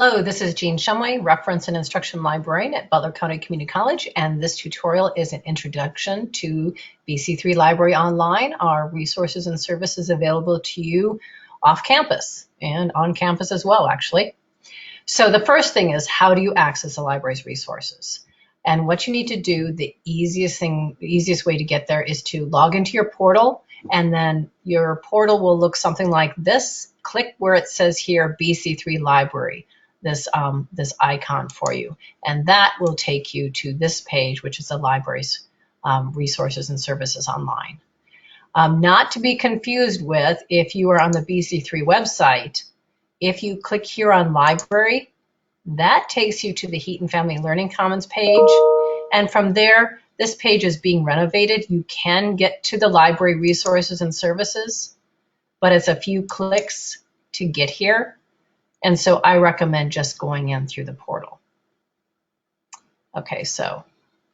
Hello, this is Jean Shumway, Reference and Instruction Librarian at Butler County Community College, and this tutorial is an introduction to BC3 Library Online, our resources and services available to you off campus and on campus as well, actually. So the first thing is, how do you access the library's resources? And what you need to do, the easiest way to get there is to log into your portal, and then your portal will look something like this. Click where it says here, BC3 Library. This icon for you, and that will take you to this page, which is the library's resources and services online. Not to be confused with if you are on the BC3 website. If you click here on library, that takes you to the Heaton Family Learning Commons page, and from there, this page is being renovated. You can get to the library resources and services, but it's a few clicks to get here. And so I recommend just going in through the portal. Okay, so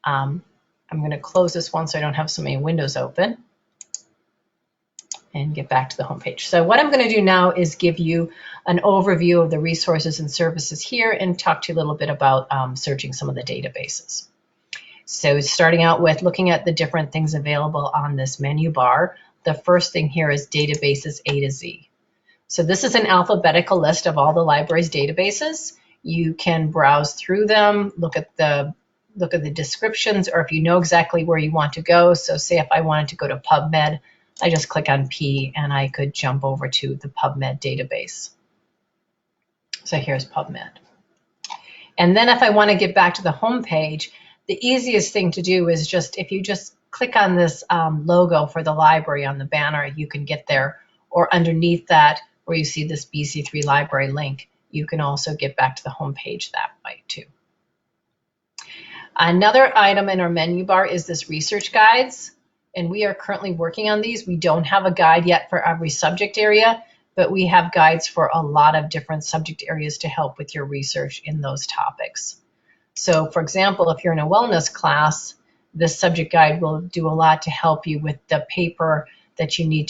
I'm going to close this one so I don't have so many windows open and get back to the home page. So what I'm going to do now is give you an overview of the resources and services here and talk to you a little bit about searching some of the databases. So starting out with looking at the different things available on this menu bar, the first thing here is databases A to Z. So this is an alphabetical list of all the library's databases. You can browse through them, look at the descriptions, or if you know exactly where you want to go. So say if I wanted to go to PubMed, I just click on P and I could jump over to the PubMed database. So here's PubMed. And then if I want to get back to the home page, the easiest thing to do is if you just click on this logo for the library on the banner, you can get there. Or underneath that, where you see this BC3 library link, you can also get back to the home page that way too. Another item in our menu bar is this research guides, and we are currently working on these. We don't have a guide yet for every subject area, but we have guides for a lot of different subject areas to help with your research in those topics. So for example, if you're in a wellness class, this subject guide will do a lot to help you with the paper that you need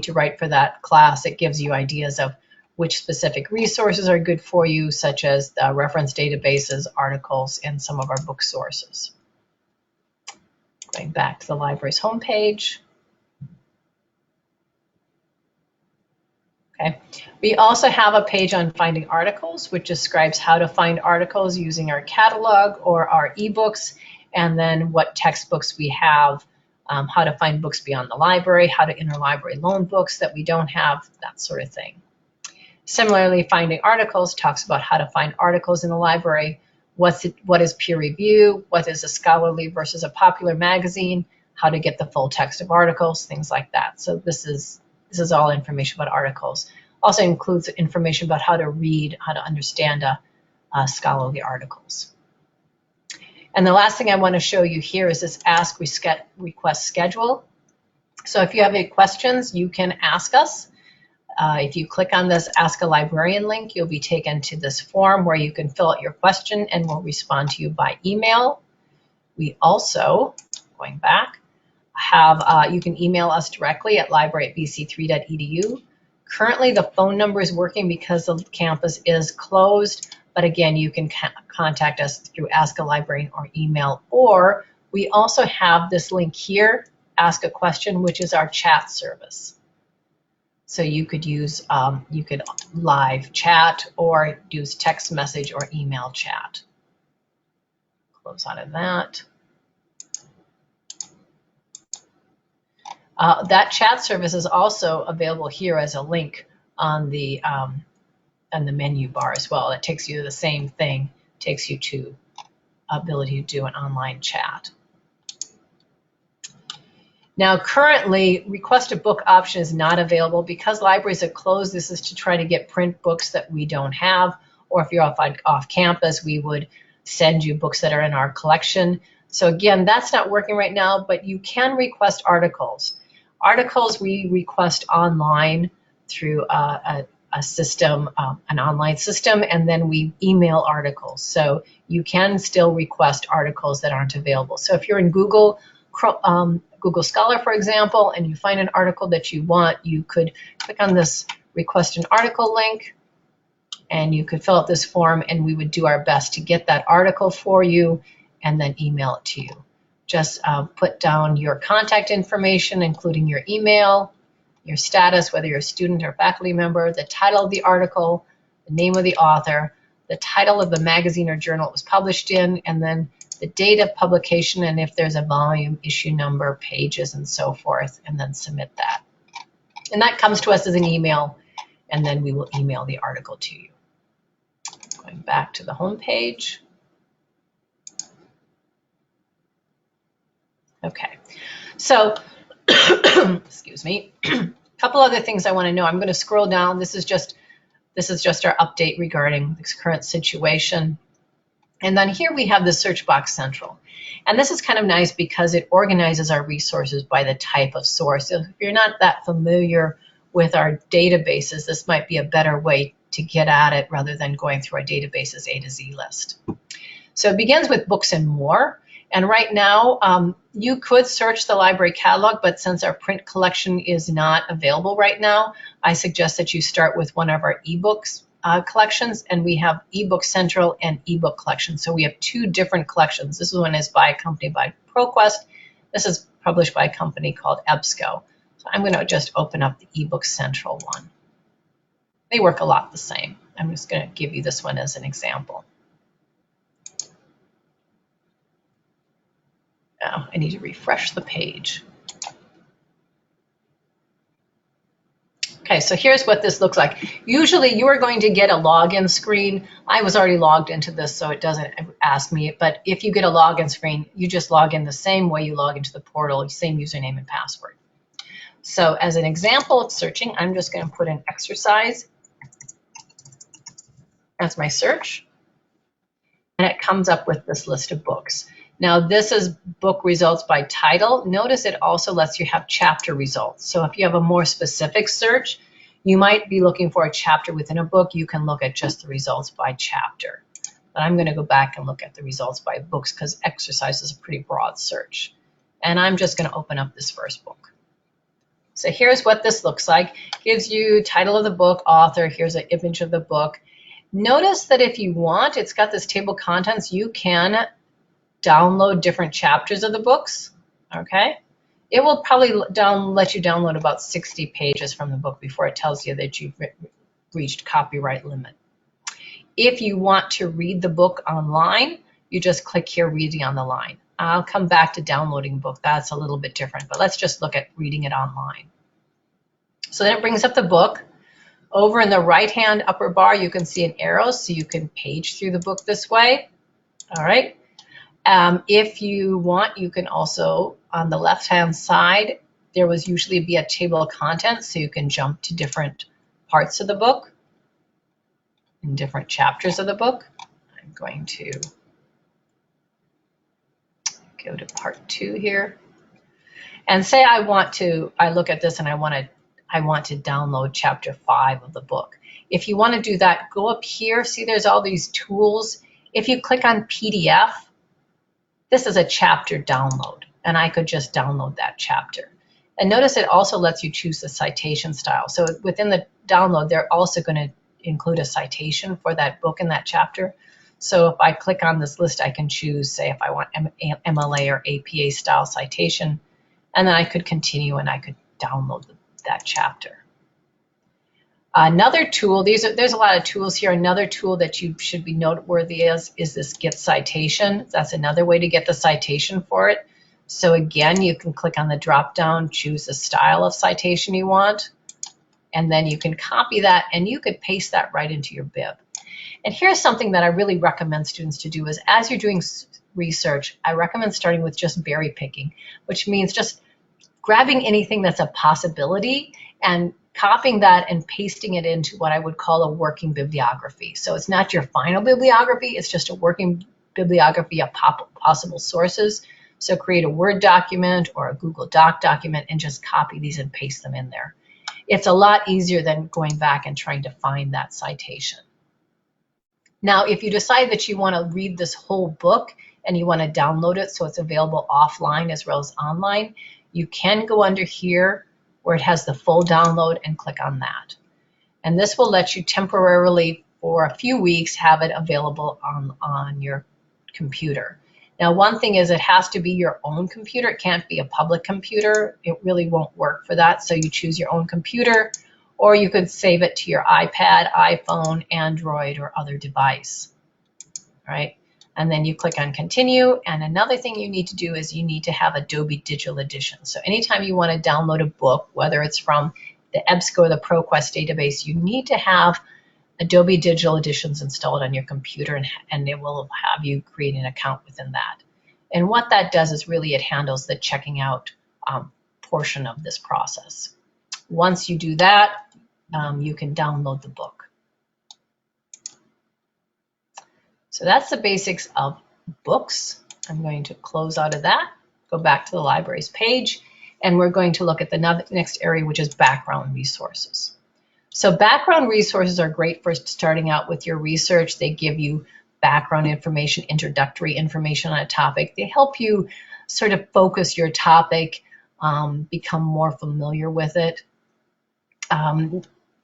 to write for that class. It gives you ideas of which specific resources are good for you, such as the reference databases, articles, and some of our book sources. Going back to the library's homepage. Okay. We also have a page on finding articles, which describes how to find articles using our catalog or our ebooks, and then what textbooks we have, how to find books beyond the library, how to interlibrary loan books that we don't have, that sort of thing. Similarly, finding articles talks about how to find articles in the library, what is peer review, what is a scholarly versus a popular magazine, how to get the full text of articles, things like that. So this is all information about articles. Also includes information about how to read, how to understand scholarly articles. And the last thing I want to show you here is this Ask Request Schedule. So if you have any questions, you can ask us. If you click on this Ask a Librarian link, you'll be taken to this form where you can fill out your question and we'll respond to you by email. We also, going back, have you can email us directly at library@bc3.edu. Currently, the phone number is working because the campus is closed. But again, you can contact us through Ask a Librarian or email, or we also have this link here, Ask a Question, which is our chat service. So you could use, you could live chat or use text message or email chat. Close out of that. That chat service is also available here as a link on the menu bar as well. It takes you to the same thing, takes you to ability to do an online chat. Now currently, request a book option is not available because libraries are closed. This is to try to get print books that we don't have, or if you're off campus, we would send you books that are in our collection. So again, that's not working right now, but you can request articles. Articles we request online through a system, an online system, and then we email articles. So you can still request articles that aren't available. So if you're in Google Scholar, for example, and you find an article that you want, you could click on this Request an Article link, And you could fill out this form and we would do our best to get that article for you and then email it to you. Just put down your contact information, including your email, your status, whether you're a student or faculty member, the title of the article, the name of the author, the title of the magazine or journal it was published in, and then the date of publication, and if there's a volume, issue number, pages, and so forth, and then submit that. And that comes to us as an email, and then we will email the article to you. Going back to the home page. Okay, so, excuse me, a couple other things I want to know. I'm going to scroll down. This is just our update regarding this current situation. And then here we have the search box central. And this is kind of nice because it organizes our resources by the type of source. So if you're not that familiar with our databases, this might be a better way to get at it rather than going through our databases A to Z list. So it begins with books and more. And right now, you could search the library catalog, but since our print collection is not available right now, I suggest that you start with one of our ebooks collections, and we have ebook central and ebook collection. So we have two different collections. This one is by a company by ProQuest. This is published by a company called EBSCO. So I'm going to just open up the ebook central one. They work a lot the same. I'm just going to give you this one as an example. Now I need to refresh the page. Okay, so here's what this looks like. Usually you are going to get a login screen. I was already logged into this, so it doesn't ask me. But if you get a login screen, you just log in the same way you log into the portal, same username and password. So as an example of searching, I'm just going to put in exercise. That's my search. And it comes up with this list of books. Now this is book results by title. Notice it also lets you have chapter results. So if you have a more specific search, you might be looking for a chapter within a book. You can look at just the results by chapter. But I'm going to go back and look at the results by books because exercise is a pretty broad search. And I'm just going to open up this first book. So here's what this looks like. It gives you title of the book, author, here's an image of the book. Notice that if you want, it's got this table of contents. You can download different chapters of the books, okay? It will probably let you download about 60 pages from the book before it tells you that you've reached copyright limit. If you want to read the book online, you just click here, reading on the line. I'll come back to downloading book. That's a little bit different, but let's just look at reading it online. So then it brings up the book. Over in the right-hand upper bar, you can see an arrow, so you can page through the book this way, all right? If you want, you can also, on the left-hand side, there will usually be a table of contents, so you can jump to different parts of the book and different chapters of the book. I'm going to go to part 2 here. And say I look at this and I want to download chapter 5 of the book. If you want to do that, go up here. See, there's all these tools. If you click on PDF, this is a chapter download, and I could just download that chapter. And notice it also lets you choose the citation style. So within the download, they're also going to include a citation for that book and that chapter. So if I click on this list, I can choose, say, if I want MLA or APA style citation, and then I could continue and I could download that chapter. Another tool, there's a lot of tools here. Another tool that you should be noteworthy is this Get Citation. That's another way to get the citation for it. So again, you can click on the drop down, choose the style of citation you want, and then you can copy that and you could paste that right into your bib. And here's something that I really recommend students to do is as you're doing research, I recommend starting with just berry picking, which means just grabbing anything that's a possibility and copying that and pasting it into what I would call a working bibliography. So it's not your final bibliography, it's just a working bibliography of possible sources. So create a Word document or a Google Doc document and just copy these and paste them in there. It's a lot easier than going back and trying to find that citation. Now, if you decide that you want to read this whole book and you want to download it so it's available offline as well as online, you can go under here where it has the full download and click on that. And this will let you temporarily for a few weeks, have it available on your computer. Now, one thing is it has to be your own computer. It can't be a public computer. It really won't work for that. So you choose your own computer, or you could save it to your iPad, iPhone, Android, or other device, right? And then you click on continue. And another thing you need to do is you need to have Adobe Digital Edition. So anytime you want to download a book, whether it's from the EBSCO or the ProQuest database, you need to have Adobe Digital Editions installed on your computer, and it will have you create an account within that. And what that does is really it handles the checking out portion of this process. Once you do that, you can download the book. So that's the basics of books. I'm going to close out of that, go back to the libraries page, and we're going to look at the next area, which is background resources. So background resources are great for starting out with your research. They give you background information, introductory information on a topic. They help you sort of focus your topic, become more familiar with it.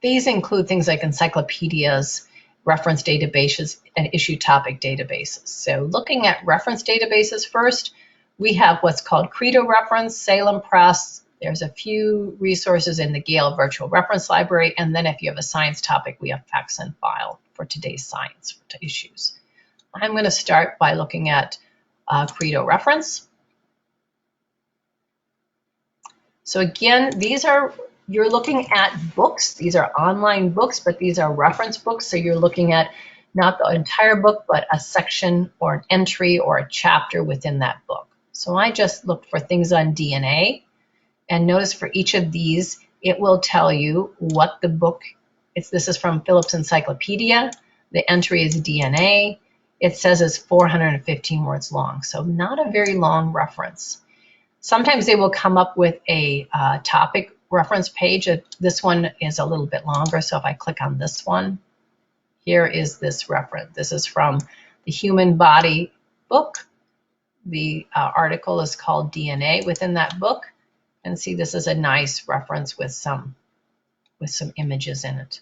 These include things like encyclopedias, reference databases, and issue topic databases. So looking at reference databases first, we have what's called Credo Reference, Salem Press. There's a few resources in the Gale Virtual Reference Library, and then if you have a science topic, we have Facts and File for today's science issues. I'm going to start by looking at Credo Reference. So again, you're looking at books. These are online books, but these are reference books. So you're looking at not the entire book, but a section or an entry or a chapter within that book. So I just looked for things on DNA. And notice for each of these, it will tell you what the book is. This is from Phillips Encyclopedia. The entry is DNA. It says it's 415 words long, so not a very long reference. Sometimes they will come up with a topic reference page. This one is a little bit longer, so if I click on this one, here is this reference. This is from the Human Body book. The article is called DNA within that book. And see, this is a nice reference with some images in it.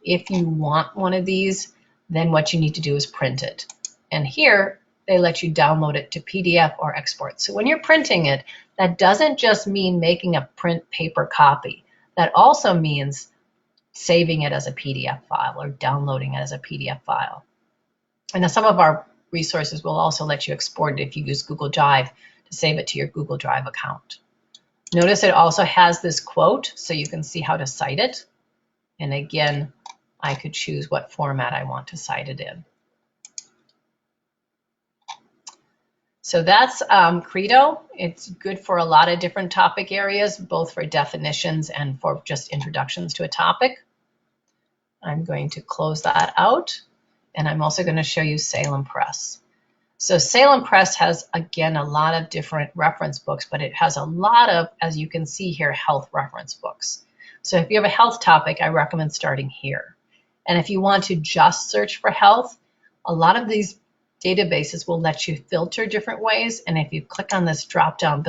If you want one of these, then what you need to do is print it. And here, they let you download it to PDF or export. So when you're printing it, that doesn't just mean making a print paper copy. That also means saving it as a PDF file or downloading it as a PDF file. And now some of our resources will also let you export it if you use Google Drive to save it to your Google Drive account. Notice it also has this quote, so you can see how to cite it. And again, I could choose what format I want to cite it in. So that's Credo. It's good for a lot of different topic areas, both for definitions and for just introductions to a topic. I'm going to close that out, and I'm also going to show you Salem Press. So Salem Press has, again, a lot of different reference books, but it has a lot of, as you can see here, health reference books. So if you have a health topic, I recommend starting here. And if you want to just search for health, a lot of these databases will let you filter different ways. And if you click on this drop-down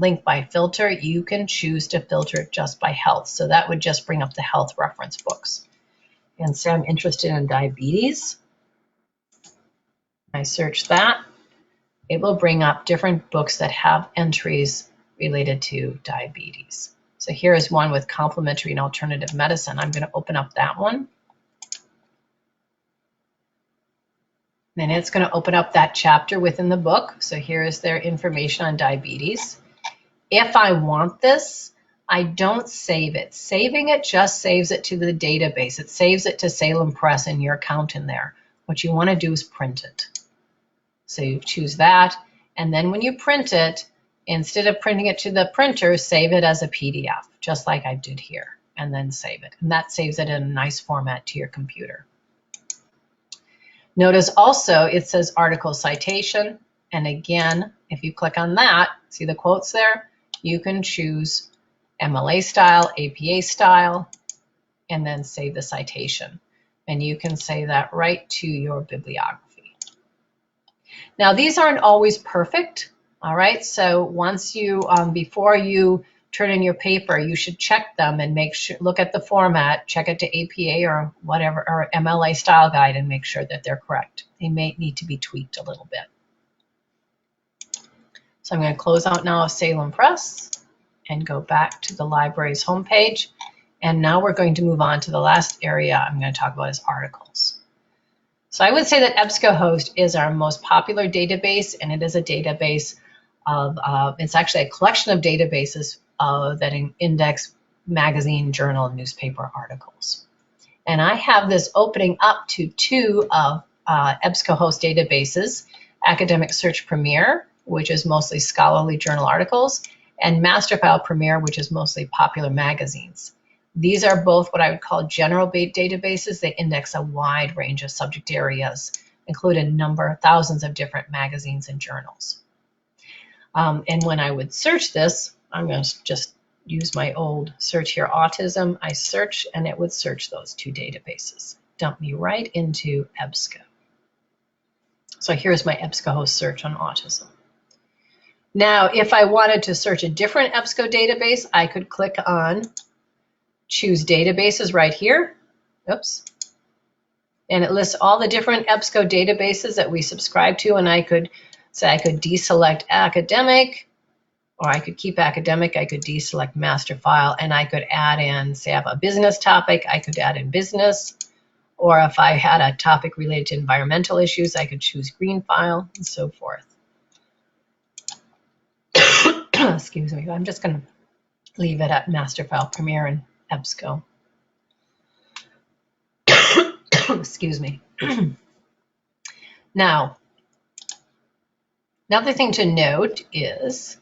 link by filter, you can choose to filter it just by health. So that would just bring up the health reference books. And say I'm interested in diabetes. I search that, it will bring up different books that have entries related to diabetes. So here is one with complementary and alternative medicine. I'm going to open up that one. Then it's going to open up that chapter within the book. So here is their information on diabetes. If I want this, I don't save it. Saving it just saves it to the database. It saves it to Salem Press and your account in there. What you want to do is print it. So you choose that, and then when you print it, instead of printing it to the printer, save it as a PDF, just like I did here, and then save it. And that saves it in a nice format to your computer. Notice also it says article citation, and again, if you click on that, see the quotes there? You can choose MLA style, APA style, and then save the citation. And you can save that right to your bibliography. Now, these aren't always perfect, all right? So once you, before you turn in your paper, you should check them and make sure, look at the format, check it to APA or whatever, or MLA style guide, and make sure that they're correct. They may need to be tweaked a little bit. So I'm going to close out now of Salem Press and go back to the library's homepage. And now we're going to move on to the last area I'm going to talk about is articles. So I would say that EBSCOhost is our most popular database, and it is a database of, it's actually a collection of databases that index magazine, journal, and newspaper articles. And I have this opening up to two of EBSCOhost databases, Academic Search Premier, which is mostly scholarly journal articles, and Masterfile Premier, which is mostly popular magazines. These are both what I would call general databases. They index a wide range of subject areas, include a number, thousands of different magazines and journals. And when I would search this, I'm going to just use my old search here, autism. I search, and it would search those two databases. Dump me right into EBSCO. So here's my EBSCOhost search on autism. Now, if I wanted to search a different EBSCO database, I could click on Choose Databases right here. Oops. And it lists all the different EBSCO databases that we subscribe to, and I could say I could deselect academic, or I could keep academic. I could deselect master file, and I could add in, say I have a business topic, I could add in business, or if I had a topic related to environmental issues, I could choose green file, and so forth. Excuse me, I'm just going to leave it at master file Premier and EBSCO. Excuse me. Now, another thing to note is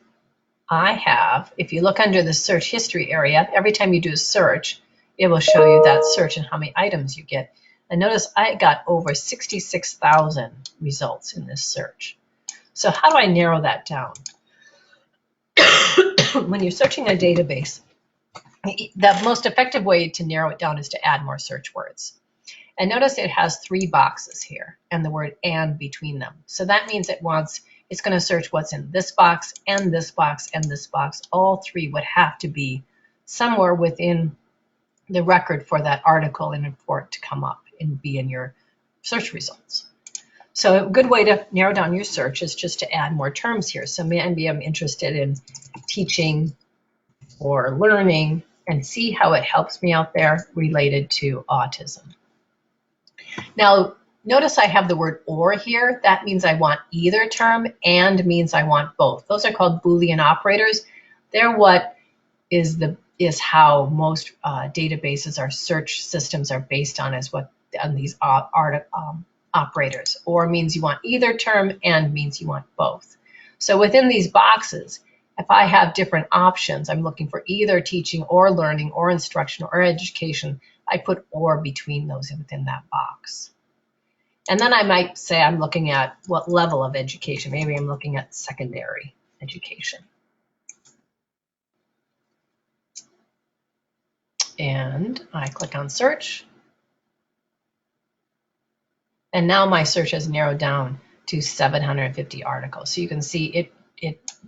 I have, if you look under the search history area, every time you do a search, it will show you that search and how many items you get. And notice I got over 66,000 results in this search. So how do I narrow that down? When you're searching a database, the most effective way to narrow it down is to add more search words. And notice it has 3 boxes here and the word "and" between them. So that means it's going to search what's in this box and this box and this box. All 3 would have to be somewhere within the record for that article and for it to come up and be in your search results. So a good way to narrow down your search is just to add more terms here. So maybe I'm interested in teaching or learning, and see how it helps me out there related to autism. Now, notice I have the word "or" here. That means I want either term, and means I want both. Those are called Boolean operators. They're what is how most databases or search systems are based on, is what on these operators. Or means you want either term, and means you want both. So within these boxes, if I have different options, I'm looking for either teaching or learning or instruction or education, I put "or" between those within that box. And then I might say I'm looking at what level of education. Maybe I'm looking at secondary education. And I click on search. And now my search has narrowed down to 750 articles. So you can see it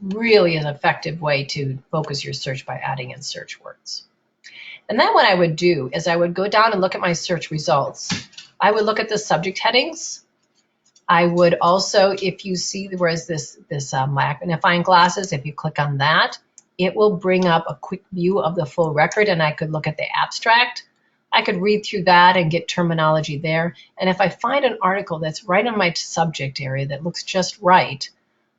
really is an effective way to focus your search by adding in search words. And then what I would do is I would go down and look at my search results. I would look at the subject headings. I would also, if you see where is this magnifying glasses, if you click on that, it will bring up a quick view of the full record, and I could look at the abstract. I could read through that and get terminology there. And if I find an article that's right on my subject area that looks just right,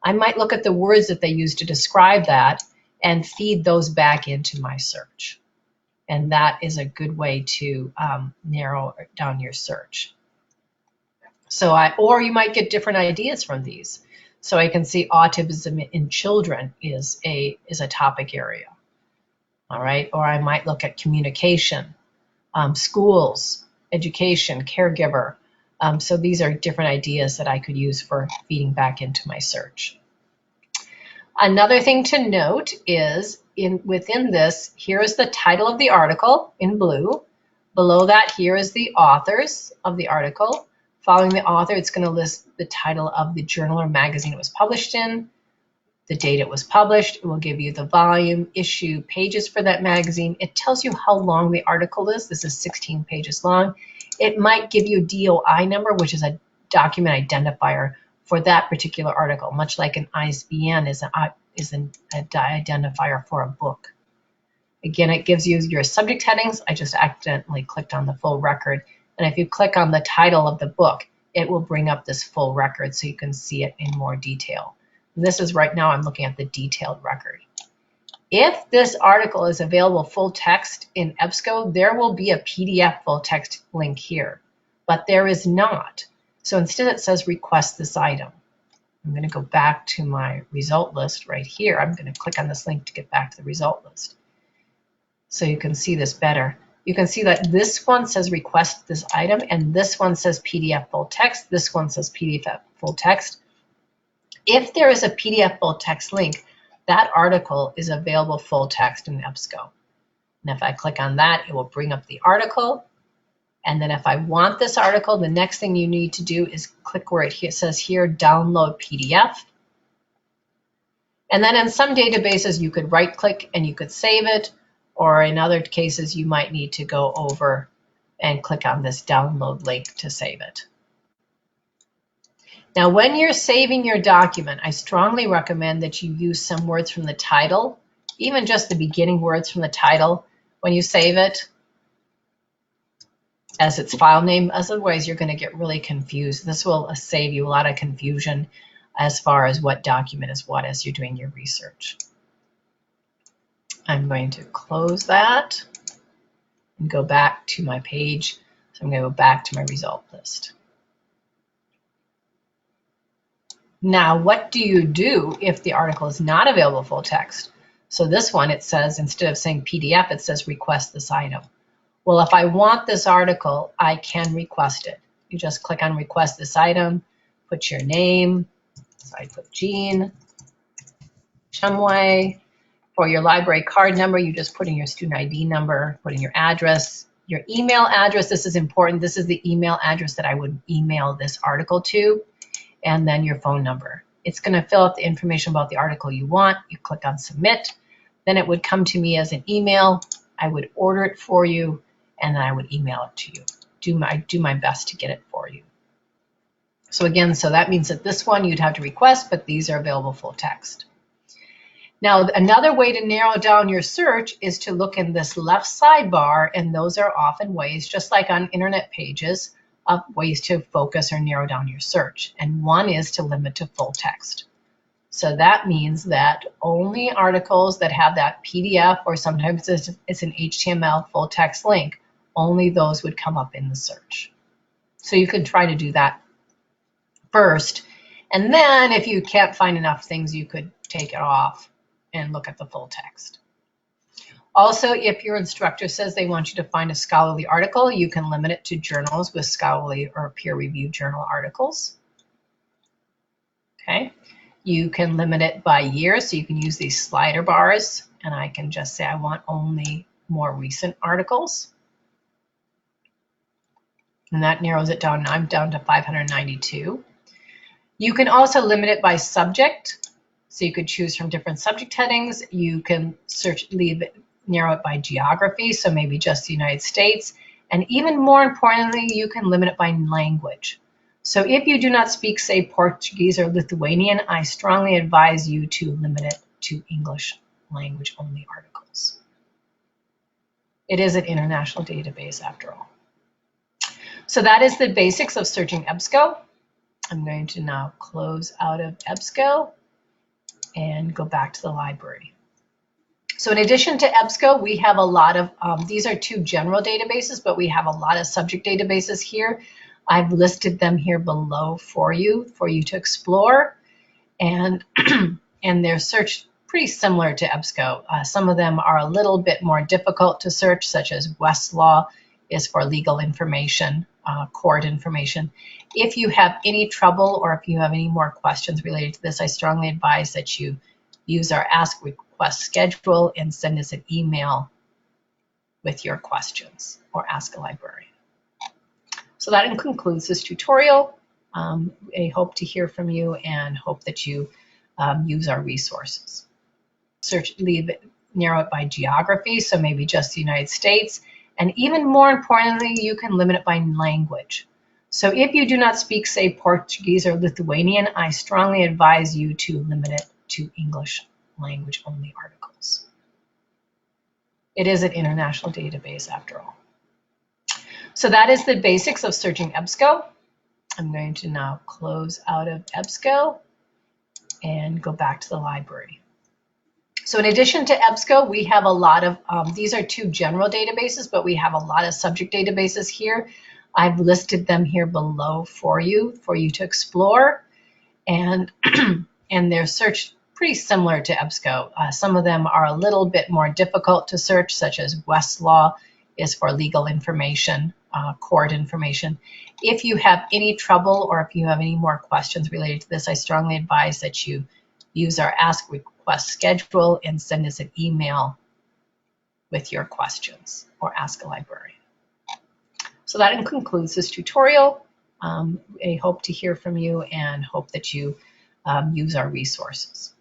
I might look at the words that they use to describe that and feed those back into my search. And that is a good way to narrow down your search. So or you might get different ideas from these. So I can see autism in children is a topic area. All right, or I might look at communication, schools, education, caregiver. So these are different ideas that I could use for feeding back into my search. Another thing to note is within this, here is the title of the article in blue. Below that, here is the authors of the article. Following the author, it's going to list the title of the journal or magazine it was published in. the date it was published. It will give you the volume, issue, pages for that magazine. It tells you how long the article is. This is 16 pages long. It might give you a DOI number, which is a document identifier for that particular article, much like an ISBN is an identifier for a book. Again, it gives you your subject headings. I just accidentally clicked on the full record. And if you click on the title of the book, it will bring up this full record so you can see it in more detail. And this is right now, I'm looking at the detailed record. If this article is available full text in EBSCO, there will be a PDF full text link here, but there is not. So instead it says request this item. I'm going to go back to my result list right here. I'm going to click on this link to get back to the result list so you can see this better. You can see that this one says request this item, and this one says PDF full text. This one says PDF full text. If there is a PDF full text link, that article is available full text in EBSCO. And if I click on that, it will bring up the article. And then if I want this article, the next thing you need to do is click where it says here, download PDF. And then in some databases, you could right click and you could save it. Or in other cases, you might need to go over and click on this download link to save it. Now, when you're saving your document, I strongly recommend that you use some words from the title, even just the beginning words from the title when you save it as its file name. Otherwise, you're going to get really confused. This will save you a lot of confusion as far as what document is what as you're doing your research. I'm going to close that and go back to my page. So I'm going to go back to my result list. Now, what do you do if the article is not available full text? So this one, it says, instead of saying PDF, it says request this item. Well, if I want this article, I can request it. You just click on request this item, put your name. So I put Jean Shumway. For your library card number, you just put in your student ID number, put in your address, your email address. This is important. This is the email address that I would email this article to, and then your phone number. It's going to fill out the information about the article you want. You click on submit. Then it would come to me as an email. I would order it for you, and then I would email it to you. Do my best to get it for you. So again, so that means that this one you'd have to request, but these are available full text. Now, another way to narrow down your search is to look in this left sidebar, and those are often ways, just like on internet pages, of ways to focus or narrow down your search. And one is to limit to full text. So that means that only articles that have that PDF, or sometimes it's an HTML full text link, only those would come up in the search. So you can try to do that first. And then if you can't find enough things, you could take it off and look at the full text. Also, if your instructor says they want you to find a scholarly article, you can limit it to journals with scholarly or peer-reviewed journal articles. Okay, you can limit it by year, so you can use these slider bars, and I can just say I want only more recent articles. And that narrows it down. I'm down to 592. You can also limit it by subject. So you could choose from different subject headings. You can narrow it by geography, so maybe just the United States. And even more importantly, you can limit it by language. So if you do not speak, say, Portuguese or Lithuanian, I strongly advise you to limit it to English language only articles. It is an international database after all. So that is the basics of searching EBSCO. I'm going to now close out of EBSCO and go back to the library. So in addition to EBSCO, we have a lot of, these are two general databases, but we have a lot of subject databases here. I've listed them here below for you to explore. And, and they're searched pretty similar to EBSCO. Some of them are a little bit more difficult to search, such as Westlaw is for legal information, court information. If you have any trouble or if you have any more questions related to this, I strongly advise that you use our Ask Request schedule and send us an email with your questions or ask a librarian. So that concludes this tutorial. I hope to hear from you and hope that you use our resources. Narrow it by geography, so maybe just the United States. And even more importantly, you can limit it by language. So if you do not speak, say, Portuguese or Lithuanian, I strongly advise you to limit it to English language only articles. It is an international database after all. So that is the basics of searching EBSCO. I'm going to now close out of EBSCO and go back to the library. So in addition to EBSCO, we have a lot of, these are two general databases, but we have a lot of subject databases here. I've listed them here below for you to explore. And, and they're searched pretty similar to EBSCO. Some of them are a little bit more difficult to search, such as Westlaw is for legal information, court information. If you have any trouble or if you have any more questions related to this, I strongly advise that you use our Ask Request schedule and send us an email with your questions or ask a librarian. So that concludes this tutorial. I hope to hear from you and hope that you use our resources.